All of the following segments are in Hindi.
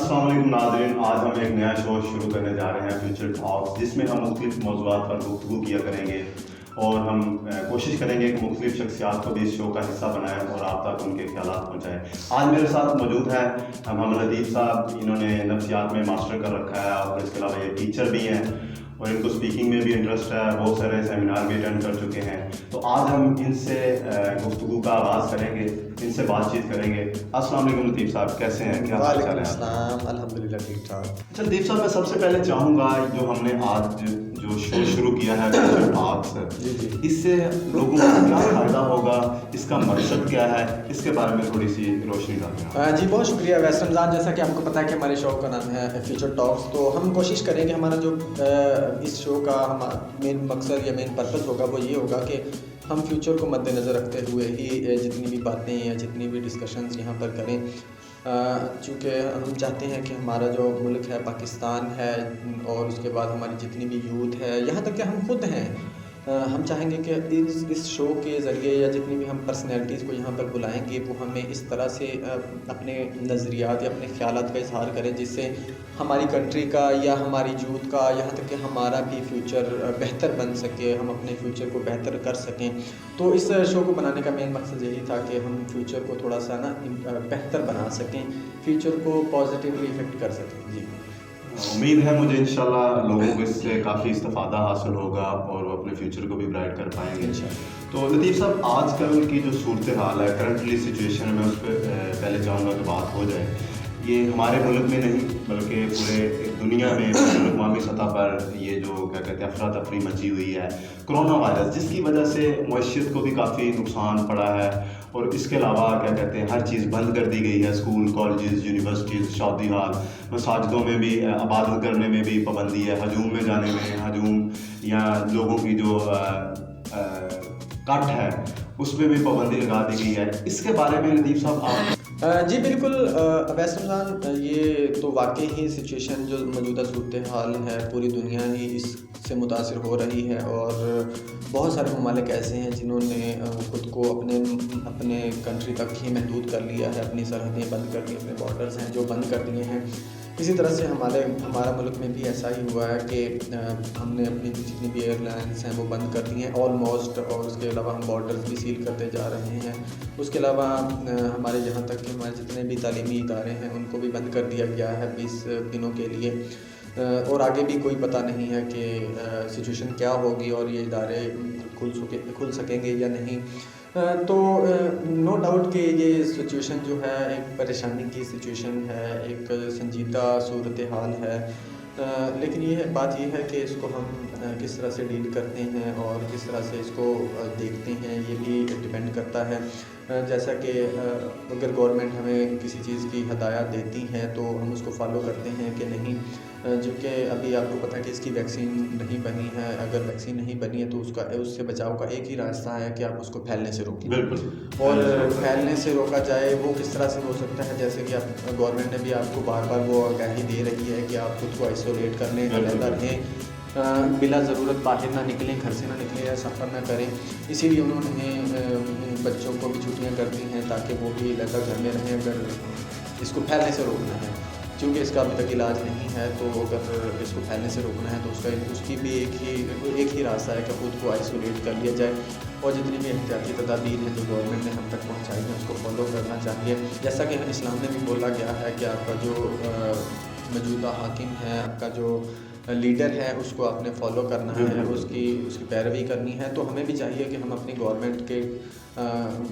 अस्सलाम वालेकुम नाज़रीन, आज हम एक नया शो शुरू करने जा रहे हैं फ्यूचर टॉक्स, जिसमें हम मुख्तलिफ मौज़ूआत पर गुफ्तगू किया करेंगे और हम कोशिश करेंगे कि मुख्तलिफ शख्सियात को भी इस शो का हिस्सा बनाएं और आप तक उनके ख्यालात पहुँचाएँ। आज मेरे साथ मौजूद हैं मोहम्मद लतीफ़ साहब। इन्होंने नफ्सियात में मास्टर कर रखा है और इसके अलावा ये टीचर भी हैं और इनको स्पीकिंग में भी इंटरेस्ट है, बहुत सारे सेमिनार भी अटेंड कर चुके हैं। तो आज हम इनसे गुफ्तगू का आगाज़ करेंगे, इनसे बातचीत करेंगे। अस्सलाम वालेकुम लतीफ़ साहब, कैसे हैं? क्या हाल चाल है? अल्हम्दुलिल्लाह ठीक ठाक। अच्छा लतीफ़ साहब, मैं सबसे पहले चाहूँगा जो हमने आज जो शो शुरू किया है टॉक्स, इससे लोगों को क्या फ़ायदा होगा, इसका मकसद क्या है, इसके बारे में थोड़ी सी रोशनी डालें। जी बहुत शुक्रिया। वैसे रमज़ान, जैसा कि आपको पता है कि हमारे शो का नाम है फ्यूचर टॉक्स, तो हम कोशिश करेंगे हमारा जो इस शो का मेन मकसद या मेन पर्पस होगा वो ये होगा कि हम फ्यूचर को मद्देनज़र रखते हुए ही जितनी भी बातें या जितनी भी डिस्कशंस यहाँ पर करें, चूँकि हम चाहते हैं कि हमारा जो मुल्क है पाकिस्तान है और उसके बाद हमारी जितनी भी यूथ है, यहाँ तक कि हम खुद हैं, हम चाहेंगे कि इस शो के ज़रिए या जितनी भी हम पर्सनैलिटीज़ को यहाँ पर बुलाएंगे वो हमें इस तरह से अपने नज़रियात या अपने ख़्यालात का इज़हार करें जिससे हमारी कंट्री का या हमारी यूथ का, यहाँ तक कि हमारा भी फ्यूचर बेहतर बन सके, हम अपने फ्यूचर को बेहतर कर सकें। तो इस शो को बनाने का मेन मकसद यही था कि हम फ्यूचर को थोड़ा सा बेहतर बना सकें, फ्यूचर को पॉजिटिवली इफ़ेक्ट कर सकें। जी, उम्मीद है मुझे इंशाल्लाह लोगों को इससे काफ़ी इस्तेफादा हासिल होगा और वो अपने फ्यूचर को भी ब्राइट कर पाएंगे। तो लतीफ़ साहब, आजकल की जो सूरत हाल है, करंटली सिचुएशन में, उस पर पहले चाहूँगा कि बात हो जाए। ये हमारे मुल्क में नहीं बल्कि पूरे दुनिया में अक़वामी सतह पर ये जो क्या कहते हैं अफरा तफरी मची हुई है, कोरोना वायरस, जिसकी वजह से मईशत को भी काफ़ी नुकसान पड़ा है और इसके अलावा क्या कहते हैं हर चीज़ बंद कर दी गई है। स्कूल, कॉलेजेस, यूनिवर्सिटीज़, शादी हाल, मसाजिदों में भी इबादत करने में भी पाबंदी है, हजूम में जाने में, हजूम या लोगों की जो कट है उसमें भी पाबंदी लगा दी गई है। इसके बारे में लतीफ़ साहब आप जी बिल्कुल। वैसे रमज़ान, ये तो वाकई ही सिचुएशन जो मौजूदा सूरत हाल है पूरी दुनिया ही इससे मुतासिर हो रही है और बहुत सारे ममालिक ऐसे हैं जिन्होंने ख़ुद को अपने कंट्री तक ही महदूद कर लिया है, अपनी सरहदें बंद कर दी, अपने बॉर्डर्स हैं जो बंद कर दिए हैं। इसी तरह से हमारा मुल्क में भी ऐसा ही हुआ है कि हमने अपनी जितनी भी एयरलाइंस हैं वो बंद कर दी हैं ऑलमोस्ट, और उसके अलावा हम बॉर्डर्स भी सील करते जा रहे हैं। उसके अलावा हमारे यहाँ तक कि हमारे जितने भी तालीमी इदारे हैं उनको भी बंद कर दिया गया है 20 दिनों के लिए, और आगे भी कोई पता नहीं है कि सिचुएशन क्या होगी और ये इदारे खुल सकेंगे या नहीं। तो नो डाउट कि ये सिचुएशन जो है एक परेशानी की सिचुएशन है, एक संजीदा सूरत हाल है, लेकिन बात ये है कि इसको हम किस तरह से डील करते हैं और किस तरह से इसको देखते हैं, ये भी डिपेंड करता है। जैसा कि अगर गवर्नमेंट हमें किसी चीज़ की हदायत देती हैं तो हम उसको फॉलो करते हैं कि नहीं, जो कि अभी आपको पता है कि इसकी वैक्सीन नहीं बनी है। अगर वैक्सीन नहीं बनी है तो उससे बचाव का एक ही रास्ता है कि आप उसको फैलने से रोकें। बिल्कुल, और फैलने से रोका जाए वो किस तरह से हो सकता है, जैसे कि आप गवर्नमेंट ने भी आपको बार बार वो आगाही दे रही है कि आप खुद को आइसोलेट कर लें, अलग रहें, बिला ज़रूरत बाहर ना निकलें, घर से ना निकलें या सफ़र ना करें। इसीलिए उन्होंने बच्चों को भी छुट्टियां कर दी हैं ताकि वो भी लगा घर में रहें। अगर इसको फैलने से रोकना है, क्योंकि इसका अभी तक इलाज नहीं है, तो अगर इसको फैलने से रोकना है तो उसकी भी एक ही रास्ता है कि खुद को आइसोलेट कर लिया जाए और जितनी भी एहतियाती तदाबीर हैं जो गवर्नमेंट ने हम तक पहुँचाई हैं उसको फॉलो करना चाहिए। जैसा कि इस्लाम में भी बोला गया है कि आपका जो मौजूदा हाकिम है, आपका जो लीडर है, उसको आपने फॉलो करना है, उसकी पैरवी करनी है। तो हमें भी चाहिए कि हम अपनी गवर्नमेंट के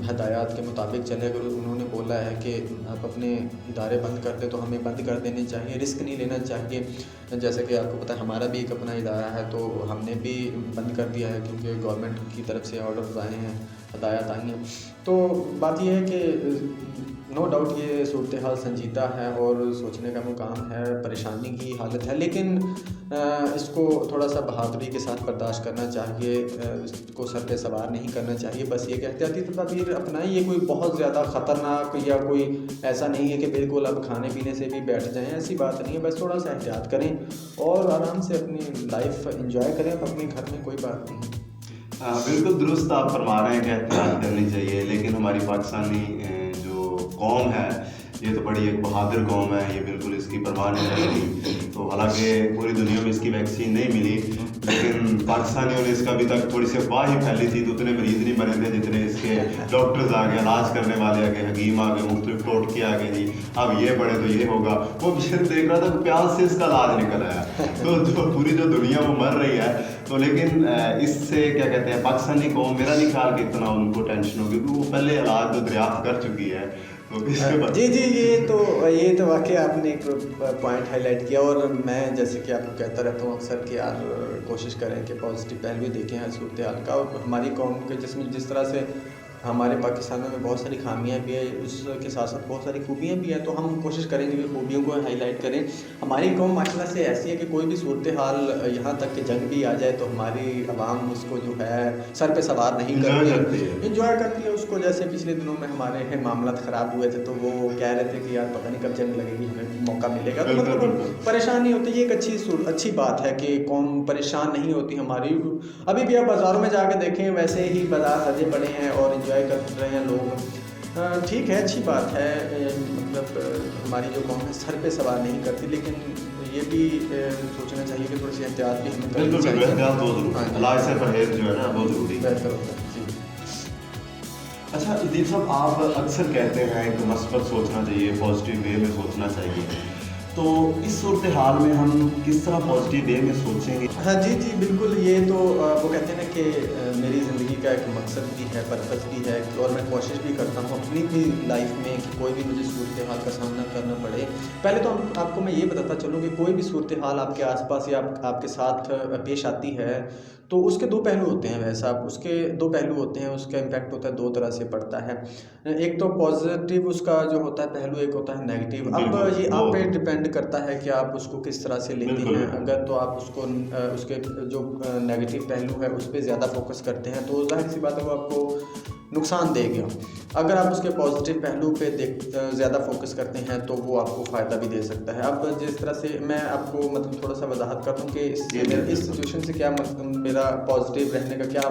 हदायत के मुताबिक चलें। अगर उन्होंने बोला है कि आप अपने इदारे बंद कर दें तो हमें बंद कर देने चाहिए, रिस्क नहीं लेना चाहिए। जैसे कि आपको पता है हमारा भी एक अपना इदारा है तो हमने भी बंद कर दिया है क्योंकि गवर्नमेंट की तरफ से ऑर्डर्स आए हैं, हदायत आई हैं। तो बात यह है कि नो डाउट ये सूरत हाल संजीदा है और सोचने का मुकाम है, परेशानी की हालत है, लेकिन इसको थोड़ा सा बहादुरी के साथ बर्दाश्त करना चाहिए, इसको सर पे सवार नहीं करना चाहिए। बस ये एहतियाती तदाबीर अपनाएं। ये कोई बहुत ज़्यादा ख़तरनाक या कोई ऐसा नहीं है कि बिल्कुल अब खाने पीने से भी बैठ जाएं, ऐसी बात नहीं है। बस थोड़ा सा एहतियात करें और आराम से अपनी लाइफ एंजॉय करें अपने घर में, कोई बात नहीं। बिल्कुल दुरुस्त आप फरमा रहे हैं कि एहतियात करनी चाहिए, लेकिन हमारी पाकिस्तानी जो कौम है ये तो बड़ी एक बहादुर कौम है, ये बिल्कुल इसकी परवाह नहीं करती। तो हालांकि पूरी दुनिया में इसकी वैक्सीन नहीं मिली, लेकिन पाकिस्तानियों ने इसका अभी तक थोड़ी सी अफवाह ही फैली थी, तो उतने मरीज नहीं बने थे जितने इसके डॉक्टर्स आ गए, इलाज करने वाले आ गए, हकीम आ गए, मुख्तलिफ टोटके आ गए, जी अब ये बढ़े तो ये होगा। वो देख रहा था कि प्याज से इसका इलाज निकल आया। तो जो पूरी जो दुनिया वो मर रही है, तो लेकिन इससे क्या कहते हैं पाकिस्तानी कौम, मेरा नहीं ख्याल कि इतना उनको टेंशन होगी, क्योंकि वो पहले इलाज तो दरियाफ्त कर चुकी है। तो इसके बाद जी, ये तो वाकई आपने एक पॉइंट हाईलाइट किया। और मैं जैसे कि आपको कहता रहता हूँ अक्सर कि यार कोशिश करें कि पॉजिटिव पहलू देखें हर सूरत हाल का। और हमारी कौम के जिस तरह से हमारे पाकिस्तान में बहुत सारी खामियां भी है, उसके साथ साथ बहुत सारी खूबियां भी हैं, तो हम कोशिश करेंगे कि खूबियों को हाईलाइट करें। हमारी कौम माशाल्लाह से ऐसी है कि कोई भी सूरत हाल, यहाँ तक कि जंग भी आ जाए तो हमारी आवाम उसको जो है सर पे सवार नहीं करती, इंजॉय करती है उसको। जैसे पिछले दिनों में हमारे मामला ख़राब हुए थे, तो वो कह रहे थे कि यार पता नहीं कब जंग लगेगी, हमें मौका मिलेगा, तो मतलब परेशान नहीं होती। ये एक अच्छी बात है कि कौम परेशान नहीं होती हमारी। अभी भी आप बाज़ारों में जाके देखें, वैसे ही बाज़ार सजे पड़े हैं और एंजॉय कर रहे हैं लोग। ठीक है, अच्छी बात है। मतलब हमारी जो कौम है सर पे सवार नहीं करती, लेकिन ये भी सोचना चाहिए कि थोड़ी सी एहतियात भी हमें करनी चाहिए। एहतियात बहुत जरूरी है, इलाज से परहेज जो है ना बहुत जरूरी है, बेहतर होता है। जी अच्छा दीप साहब, आप अक्सर कहते हैं कि मस्बत सोचना चाहिए, पॉजिटिव वे में सोचना चाहिए, तो इस सूरत हाल में हम किस तरह पॉजिटिव वे में सोचेंगे? हाँ जी, बिल्कुल। ये तो वो कहते हैं ना कि मेरी ज़िंदगी का एक मकसद भी है, पर्पस भी है, और मैं कोशिश भी करता हूँ अपनी भी लाइफ में कि कोई भी मुझे सूरत हाल का सामना करना पड़े। पहले तो आपको मैं ये बताता चलूँ कि कोई भी सूरत हाल आपके आसपास या आपके साथ पेश आती है, तो उसके दो पहलू होते हैं। वैसा उसके दो पहलू होते हैं, उसका इम्पैक्ट होता है दो तरह से पड़ता है। एक तो पॉजिटिव उसका जो होता है पहलू, एक होता है नेगेटिव। अब ये आप पे डिपेंड करता है कि आप उसको किस तरह से लेते हैं। अगर तो आप उसको उसके जो नेगेटिव पहलू है उस पर ज़्यादा फोकस करते हैं, तो जाहिर सी बात है वो आपको नुकसान देगा। अगर आप उसके पॉजिटिव पहलू पे ज़्यादा फोकस करते हैं तो वो आपको फ़ायदा भी दे सकता है। अब जिस तरह से मैं आपको मतलब थोड़ा सा वजाहत कर दूँ कि इस सिचुएशन से क्या मेरा पॉजिटिव रहने का क्या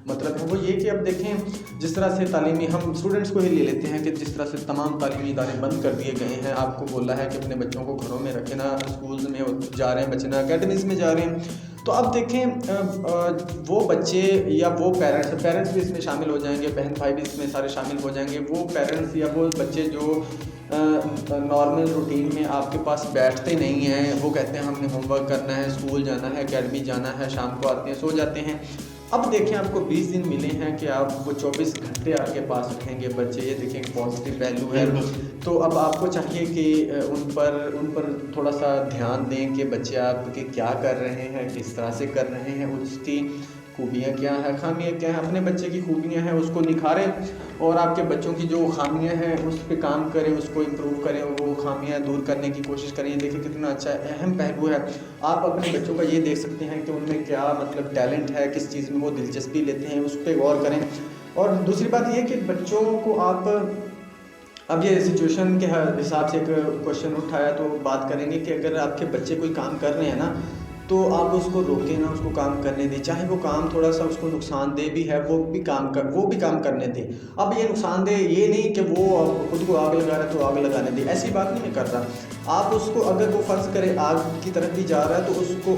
मतलब है, वो ये कि अब देखें जिस तरह से तालीमी, हम स्टूडेंट्स को ही ले लेते हैं कि जिस तरह से तमाम तालीमी इदारे बंद कर दिए गए हैं। आपको बोला है कि अपने बच्चों को घरों में रखें, ना स्कूल्स में जा रहे हैं बच्चे, ना अकेडमीज़ में जा रहे हैं। तो अब देखें वो बच्चे या वो पेरेंट्स भी इसमें शामिल हो जाएंगे, बहन भाई भी इसमें सारे शामिल हो जाएंगे। वो पेरेंट्स या वो बच्चे जो नॉर्मल रूटीन में आपके पास बैठते नहीं हैं, वो कहते हैं हमने होमवर्क करना है, स्कूल जाना है, अकेडमी जाना है, शाम को आते हैं, सो जाते हैं। अब देखें आपको 20 दिन मिले हैं कि आप वो 24 घंटे आपके पास रखेंगे बच्चे, ये देखें एक पॉजिटिव पहलू है। तो अब आपको चाहिए कि उन पर थोड़ा सा ध्यान दें कि बच्चे आपके क्या कर रहे हैं, किस तरह से कर रहे हैं, उसकी खूबियाँ क्या हैं, खामियाँ क्या हैं। अपने बच्चे की खूबियाँ हैं उसको निखारें, और आपके बच्चों की जो खामियाँ हैं उस पर काम करें, उसको इम्प्रूव करें, वो खामियाँ दूर करने की कोशिश करें। ये देखिए कितना अच्छा अहम पहलू है। आप अपने बच्चों का ये देख सकते हैं कि उनमें क्या मतलब टैलेंट है, किस चीज़ में वो दिलचस्पी लेते हैं, उस पर गौर करें। और दूसरी बात ये कि बच्चों को आप अब ये सिचुएशन के हिसाब से एक क्वेश्चन उठाया, तो बात करेंगे कि अगर आपके बच्चे कोई काम कर रहे हैं ना, तो आप उसको रोकें ना, उसको काम करने दें। चाहे वो काम थोड़ा सा उसको नुकसानदेह भी है, वो भी काम करने दें। अब ये नुकसानदेह ये नहीं कि वो खुद को आग लगा रहा है तो आग लगाने दें, ऐसी बात नहीं मैं कर रहा। आप उसको, अगर वो फ़र्ज़ करे आग की तरफ भी जा रहा है, तो उसको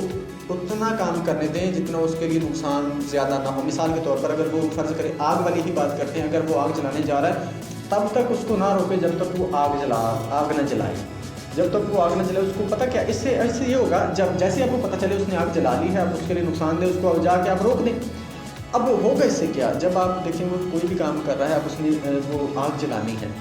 उतना काम करने दें जितना उसके लिए नुकसान ज़्यादा ना हो। मिसाल के तौर पर अगर वो फ़र्ज़ करे, आग वाली ही बात करते हैं, अगर वो आग जलाने जा रहा है तब तक उसको ना रोके जब तक वो आग ना जलाए। जब तक वो आग न जलाए, उसको पता क्या, इससे ये होगा, जब जैसे आपको पता चले उसने आग जला ली है, अब उसके लिए नुकसान दे, उसको जाके आप रोक दें। अब होगा इससे क्या, जब आप देखें वो कोई भी काम कर रहा है, अब उसने वो आग जलानी है,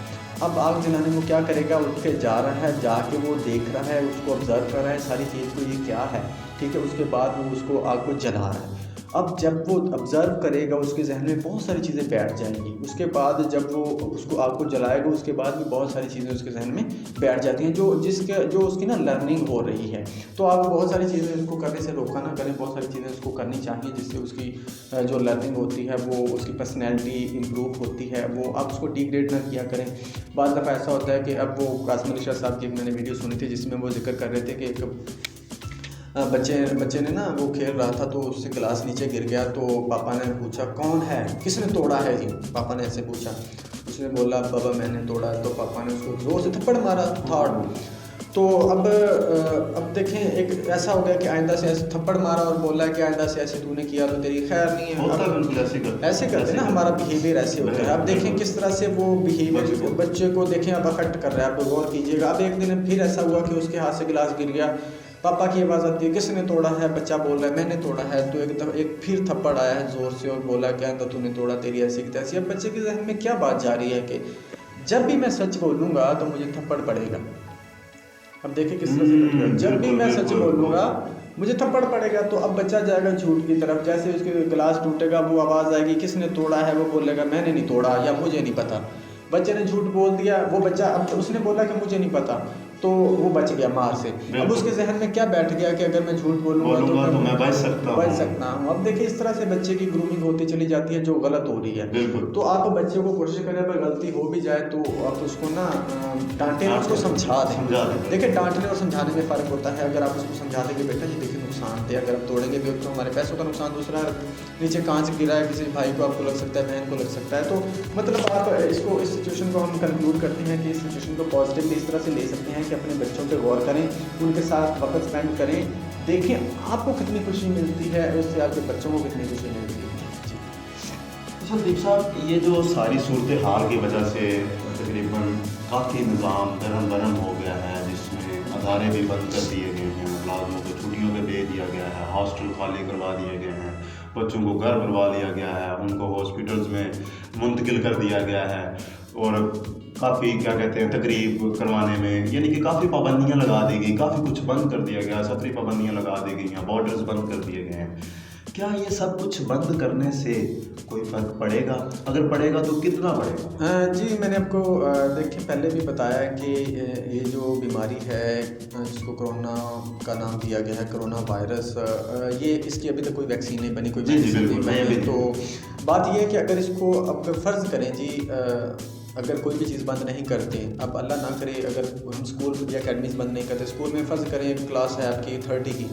अब आग जलाने में वो क्या करेगा, उठ के जा रहा है, जाके वो देख रहा है, उसको ऑब्ज़र्व कर रहा है सारी चीज़ को, ये क्या है, ठीक है। उसके बाद वो उसको आग को जला रहा है। अब जब वो ऑब्ज़र्व करेगा उसके जहन में बहुत सारी चीज़ें बैठ जाएंगी। उसके बाद जब वो उसको आग को जलाएगा, उसके बाद भी बहुत सारी चीज़ें उसके जहन में बैठ जाती हैं, जो उसकी ना लर्निंग हो रही है। तो आप बहुत सारी चीज़ें उसको करने से रोका ना करें, बहुत सारी चीज़ें उसको करनी चाहिए जिससे उसकी जो लर्निंग होती है, वो उसकी पर्सनैलिटी इम्प्रूव होती है। वो आप उसको डिग्रेड ना किया करें। बाद दफ़ा ऐसा होता है कि अब वो कासिम अली शाह साहब की मैंने वीडियो सुनी थी जिसमें वो जिक्र कर रहे थे कि एक बच्चे ने ना वो खेल रहा था तो उससे गिलास नीचे गिर गया, तो पापा ने पूछा कौन है, किसने तोड़ा है जी, पापा ने ऐसे पूछा। उसने बोला बाबा मैंने तोड़ा, तो पापा ने उसको जोर से थप्पड़ मारा थर्ड। तो अब देखें, एक ऐसा हो गया कि आइंदा से ऐसे थप्पड़ मारा और बोला कि आइंदा से ऐसे तूने किया तो तेरी खैर नहीं है। ऐसे करते ना, हमारा बिहेवियर ऐसे होता है। अब देखें किस तरह से वो बिहेवियर बच्चे को देखें अब अफेक्ट कर रहा है, आप गौर कीजिएगा। अब एक दिन फिर ऐसा हुआ कि उसके हाथ से गिलास गिर गया, पापा की आवाज़ आती है किसने तोड़ा है, बच्चा बोल रहा है मैंने तोड़ा है। तो एक फिर थप्पड़ आया है ज़ोर से और बोला क्या तो तूने तोड़ा, तेरी ऐसी की तैसी। अब बच्चे के जहन में क्या बात जा रही है कि जब भी मैं सच बोलूँगा तो मुझे थप्पड़ पड़ेगा। अब देखिए किस तरह से, जब भी मैं सच बोलूँगा मुझे थप्पड़ पड़ेगा। तो अब बच्चा जाएगा झूठ की तरफ, जैसे उसके गिलास टूटेगा वो आवाज़ आएगी किसने तोड़ा है, वो बोलेगा मैंने नहीं तोड़ा या मुझे नहीं पता। बच्चे ने झूठ बोल दिया, वो बच्चा अब उसने बोला कि मुझे नहीं पता, तो वो बच गया मार से। अब उसके जहन में क्या बैठ गया कि अगर मैं झूठ बोलूँगा तो मैं बच सकता हूँ। अब देखिए इस तरह से बच्चे की ग्रूमिंग होती चली जाती है जो गलत हो रही है। तो आप बच्चे को कोशिश करें अगर गलती हो भी जाए तो आप उसको ना डांटें, उसको समझा दें। देखिए डांटने और समझाने में फ़र्क होता है। अगर आप उसको समझा देंगे बेटा ये देखिए नुकसान थे, अगर आप तोड़ेंगे भी तो हमारे पैसों का नुकसान, दूसरा नीचे कांच गिरा है किसी भाई को आपको लग सकता है, बहन को लग सकता है। तो मतलब आप इसको इस सिचुएशन को हम कंक्लूड करते हैं कि इस सिचुएशन को पॉजिटिवली इस तरह से ले सकते हैं कि अपने बच्चों पे गौर करें, उनके साथ वक्त स्पेंड करें, देखें आपको कितनी खुशी मिलती है, उससे आपके बच्चों को कितनी खुशी मिलती है। अच्छा दीप साहब, ये जो सारी सूरत हाल की वजह से तकरीबन काफ़ी निज़ाम दरम हो गया है, जिसमें अदारे भी बंद कर दिए गए हैं, मुलाजमों को छुट्टियों पे भेज दिया गया है, हॉस्टल खाली करवा दिए गए हैं, बच्चों को घर भरवा दिया गया है, उनको हॉस्पिटल्स में मुंतकिल कर दिया गया है, और काफ़ी क्या कहते हैं तकरीब करवाने में यानी कि काफ़ी पाबंदियां लगा दी गई, काफ़ी कुछ बंद कर दिया गया, सफरी पाबंदियां लगा दी गई हैं, बॉर्डर्स बंद कर दिए गए हैं। क्या ये सब कुछ बंद करने से कोई फ़र्क पड़ेगा? अगर पड़ेगा तो कितना पड़ेगा? जी मैंने आपको देखिए पहले भी बताया कि ये जो बीमारी है जिसको कोरोना का नाम दिया गया है, कोरोना वायरस, ये इसकी अभी तक कोई वैक्सीन नहीं बनी, कोई वैक्सीन नहीं बनी। तो बात ये है कि अगर इसको अब फ़र्ज़ करें जी, अगर कोई भी चीज़ बंद नहीं करते, अब अल्लाह ना करे अगर हम स्कूल या अकेडमीज़ बंद नहीं करते, स्कूल में फ़र्ज़ करें एक क्लास है आपकी 30 की,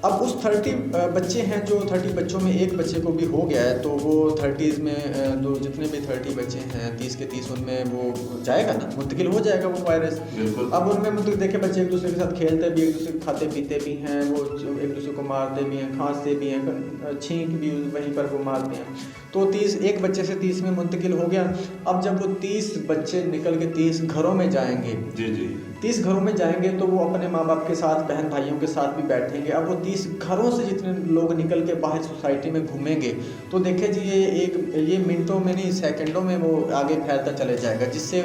अब उस 30 बच्चे हैं, जो 30 बच्चों में एक बच्चे को भी हो गया है तो वो 30 में जो जितने भी 30 बच्चे हैं 30 के 30 उनमें वो जाएगा ना, मुंतकिल हो जाएगा वो वायरस। अब उनमें मुंतकिल देखे बच्चे एक दूसरे के साथ खेलते भी, एक दूसरे को खाते पीते भी हैं, वो एक दूसरे को मारते भी हैं, खांसते भी हैं, छींक भी वहीं पर वो मारते हैं। तो 30 एक बच्चे से 30 में मुंतकिल हो गया। अब जब वो 30 बच्चे निकल के 30 घरों में जाएंगे, 30 घरों में जाएंगे तो वो अपने माँ बाप के साथ, बहन भाइयों के साथ भी बैठेंगे। अब वो 30 घरों से जितने लोग निकल के बाहर सोसाइटी में घूमेंगे तो देखिए जी ये मिनटों में नहीं सेकंडों में वो आगे फैलता चले जाएगा, जिससे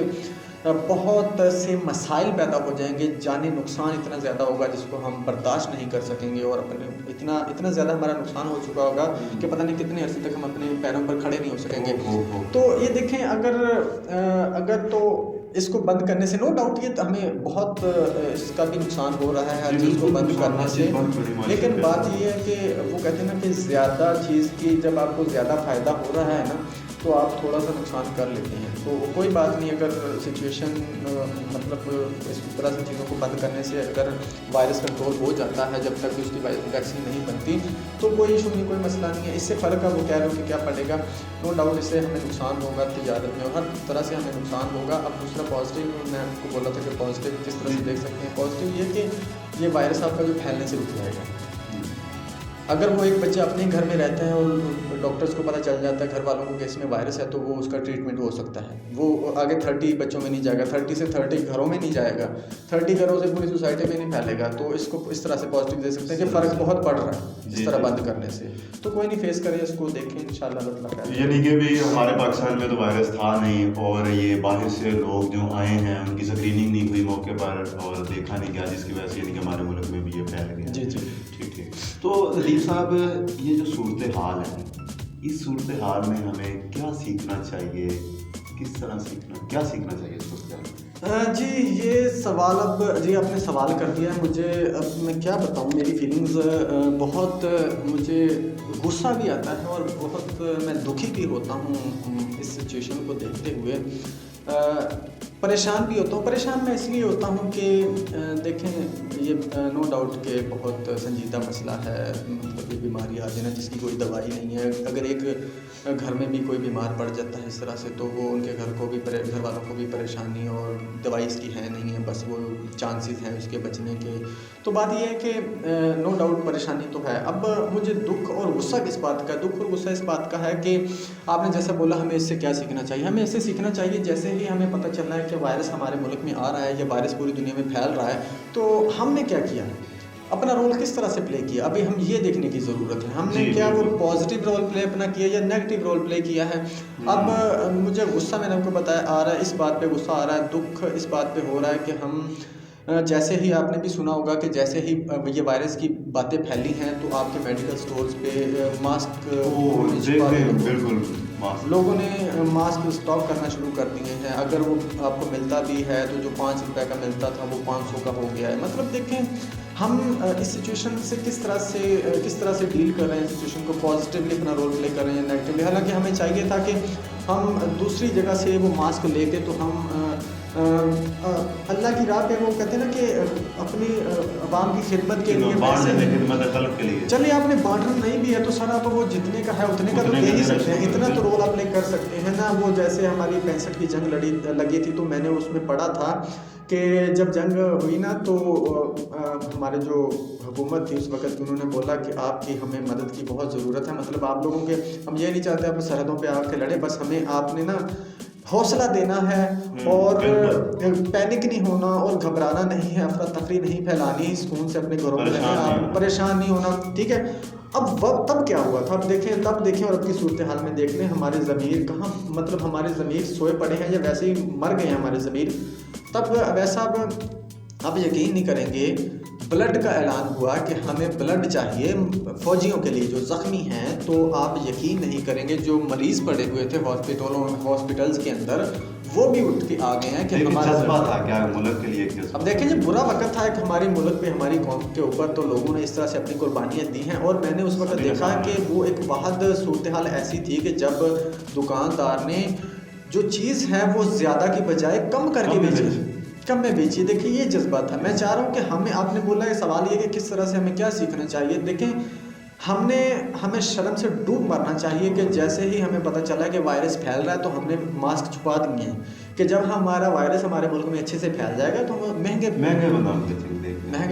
बहुत से मसाइल पैदा हो जाएंगे, जानी नुकसान इतना ज़्यादा होगा जिसको हम बर्दाश्त नहीं कर सकेंगे, और अपने इतना ज़्यादा हमारा नुकसान हो चुका होगा कि पता नहीं कितने अर्से तक हम अपने पैरों पर खड़े नहीं हो सकेंगे। तो ये देखें अगर तो इसको बंद करने से नो डाउट ये हमें बहुत इसका भी नुकसान हो रहा है हर चीज़ को बंद करने से, लेकिन बात ये है कि वो कहते हैं ना कि ज़्यादा चीज़ की जब आपको ज़्यादा फ़ायदा हो रहा है ना तो आप थोड़ा सा नुकसान कर लेते हैं। तो कोई बात नहीं, अगर सिचुएशन मतलब इस तरह से चीज़ों को बंद करने से अगर वायरस कंट्रोल हो जाता है, जब तक उसकी वैक्सीन नहीं बनती तो कोई इशू नहीं, कोई मसला नहीं है। इससे फ़र्क है वो कह रहे हो कि क्या पड़ेगा, नो डाउट इससे हमें नुकसान होगा तिजारत में और हर तरह से हमें नुकसान होगा। अब दूसरा पॉजिटिव, मैं आपको बोला था कि पॉजिटिव किस तरह से देख सकते हैं, पॉजिटिव ये कि ये वायरस आपका जो फैलने से रुक जाएगा। अगर वो एक बच्चा अपने घर में रहता है और डॉक्टर्स को पता चल जाता है घर वालों को कि इसमें वायरस है तो वो उसका ट्रीटमेंट हो सकता है, वो आगे 30 बच्चों में नहीं जाएगा, 30 से 30 घरों में नहीं जाएगा, 30 घरों से पूरी सोसाइटी में नहीं फैलेगा। तो इसको इस तरह से पॉजिटिव दे सकते हैं कि फ़र्क बहुत पड़ रहा है इस तरह बंद करने से। तो कोई नहीं, फेस करें इसको, देखें इंशाल्लाह। यानी कि भी हमारे पाकिस्तान में तो वायरस था नहीं, और ये बाहर से लोग जो आए हैं उनकी स्क्रीनिंग नहीं हुई मौके पर और देखा नहीं गया, जिसकी वजह से यानी कि हमारे मुल्क में भी ये फैल गया। जी ठीक। तो लतीफ़ साहब, ये जो सूरत हाल है, इस सूरत हाल में हमें क्या सीखना चाहिए, किस तरह सीखना, क्या सीखना चाहिए इस सूरत हाल में? जी ये सवाल अब जी आपने सवाल कर दिया है मुझे। अब मैं क्या बताऊँ, मेरी फीलिंग्स बहुत, मुझे गुस्सा भी आता है और बहुत मैं दुखी भी होता हूँ इस सिचुएशन को देखते हुए। परेशान भी होता हूँ। परेशान मैं इसलिए होता हूँ कि देखें, ये नो डाउट के बहुत संजीदा मसला है। मतलब ये बीमारी आ जाना जिसकी कोई दवाई नहीं है। अगर एक घर में भी कोई बीमार पड़ जाता है इस तरह से, तो वो उनके घर वालों को भी परेशानी, और दवाई इसकी है नहीं है, बस वो चांसेस हैं उसके बचने के। तो बात ये है कि नो डाउट परेशानी तो है। अब मुझे दुख और गुस्सा किस बात का? दुख और गुस्सा इस बात का है कि आपने जैसा बोला, हमें इससे क्या सीखना चाहिए? हमें इससे सीखना चाहिए जैसे ही हमें पता चल रहा है कि वायरस हमारे मुल्क में आ रहा है या वायरस पूरी दुनिया में फैल रहा है, तो हमने क्या किया, अपना रोल किस तरह से प्ले किया। अभी हम ये देखने की ज़रूरत है, हमने क्या वो पॉजिटिव रोल प्ले अपना किया या नेगेटिव रोल प्ले किया है। अब मुझे गुस्सा, मैंने आपको बताया, आ रहा है, इस बात पे गुस्सा आ रहा है, दुख इस बात पे हो रहा है कि हम जैसे ही आपने भी सुना होगा कि जैसे ही ये वायरस की बातें फैली हैं, तो आपके मेडिकल स्टोर्स पे मास्क, बिल्कुल लोगों ने मास्क स्टॉक करना शुरू कर दिए हैं। अगर वो आपको मिलता भी है तो जो 5 रुपए का मिलता था वो 500 का हो गया है। मतलब देखें, हम इस सिचुएशन से किस तरह से डील कर रहे हैं, सिचुएशन को पॉजिटिवली अपना रोल प्ले कर रहे हैं, नेगेटिवली। हालांकि हमें चाहिए था कि हम दूसरी जगह से वो मास्क लेके, तो हम अल्लाह की राह पे, वो कहते हैं ना कि अपनी आवाम की खिदमत के लिए चलिए, आपने बांटना नहीं भी है तो सर आप वो जितने का है उतने का तो दे ही सकते हैं, इतना तो रोल आप प्ले कर सकते हैं ना। वो जैसे हमारी 65 की जंग लगी थी, तो मैंने उसमें पढ़ा था कि जब जंग हुई ना, तो हमारे जो हुकूमत थी उस वक्त, उन्होंने बोला कि आपकी हमें मदद की बहुत ज़रूरत है। मतलब आप लोगों के, हम ये नहीं चाहते आप सरहदों पे आके लड़े, बस हमें आपने ना हौसला देना है, और पैनिक नहीं होना और घबराना नहीं है, अफरा तफरी नहीं फैलानी, सुकून से अपने घरों में रहना, परेशान नहीं होना, ठीक है। अब तब क्या हुआ था, तब देखें और अब की सूरत हाल में देख लें, हमारे ज़मीर कहाँ, मतलब हमारे ज़मीर सोए पड़े हैं या वैसे ही मर गए हैं हमारे ज़मीर। तब वैसा, अब आप यकीन नहीं करेंगे, ब्लड का ऐलान हुआ कि हमें ब्लड चाहिए फ़ौजियों के लिए जो ज़ख्मी हैं। तो आप यकीन नहीं करेंगे, जो मरीज़ पड़े हुए थे हॉस्पिटल्स के अंदर, वो भी उठ के आ गए हैं कि हमारा जज्बा था क्या मुल्क के लिए। अब देखें, जब बुरा वक्त था एक हमारे मुल्क पे, हमारी कौम के ऊपर, तो लोगों ने इस तरह से अपनी कुर्बानियाँ दी हैं। और मैंने उस वक्त देखा कि वो एक वाहद सूरत हाल ऐसी थी कि जब दुकानदार ने जो चीज़ है वो ज़्यादा की बजाय कम करके बेची, कम में बेचिए। देखिए, ये जज्बा था। मैं चाह रहा हूँ कि हमें, आपने बोला है सवाल ये कि किस तरह से हमें क्या सीखना चाहिए। देखें, हमें शर्म से डूब मरना चाहिए कि जैसे ही हमें पता चला कि वायरस फैल रहा है, तो हमने मास्क छुपा दिए हैं कि जब हमारा वायरस हमारे मुल्क में अच्छे से फैल जाएगा तो हम महंगे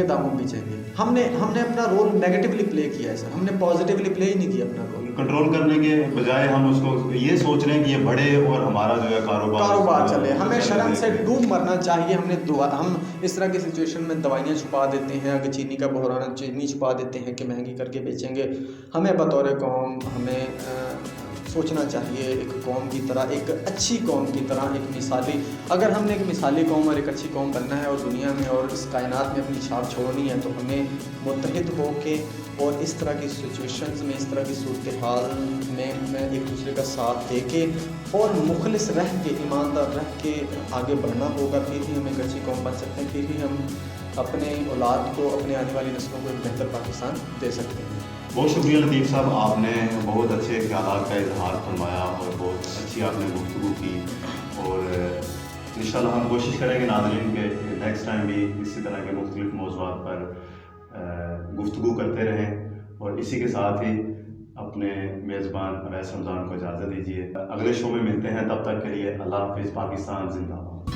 दामों में बेचेंगे। हमने अपना रोल नेगेटिवली प्ले किया है सर, हमने पॉजिटिवली प्ले ही नहीं किया अपना रोल। कंट्रोल करने के बजाय हम उसको ये सोच रहे हैं कि ये बढ़े और हमारा जो है कारोबार चले। हमें शर्म से डूब मरना चाहिए। हम इस तरह की सिचुएशन में दवाइयाँ छुपा देते हैं, अगर चीनी का बहरान, चीनी छुपा देते हैं कि महंगी करके बेचेंगे। हमें बतौर कौम हमें सोचना चाहिए, एक कौम की तरह, एक अच्छी कौम की तरह, एक मिसाली, अगर हमने एक मिसाली कौम और एक अच्छी कौम बनना है और दुनिया में और इस कायनात में अपनी छाप छोड़नी है, तो हमें मुत्तहिद होके और इस तरह की सिचुएशंस में, इस तरह की सूरत हाल में एक दूसरे का साथ दे के और मुखलिस रह के, ईमानदार रह के आगे बढ़ना होगा। फिर ही हम एक अच्छी कौम बन सकते हैं, फिर ही हम अपने औलाद को, अपने आने वाली नस्लों को एक बेहतर पाकिस्तान दे सकते हैं। बहुत शुक्रिया लतीफ़ साहब, आपने बहुत अच्छे ख्यालात का इजहार फरमाया और बहुत अच्छी आपने गुफ्तगू की। और इंशाल्लाह हम कोशिश करेंगे नाज़रीन के नेक्स्ट टाइम भी इसी तरह के मुख्तलिफ मौज़ूआत पर गुफ्तगू करते रहें। और इसी के साथ ही अपने मेज़बान अवैस रमज़ान को इजाज़त दीजिए। अगले शो में मिलते हैं, तब तक के लिए अल्लाह हाफ़िज़। पाकिस्तान जिंदाबाद।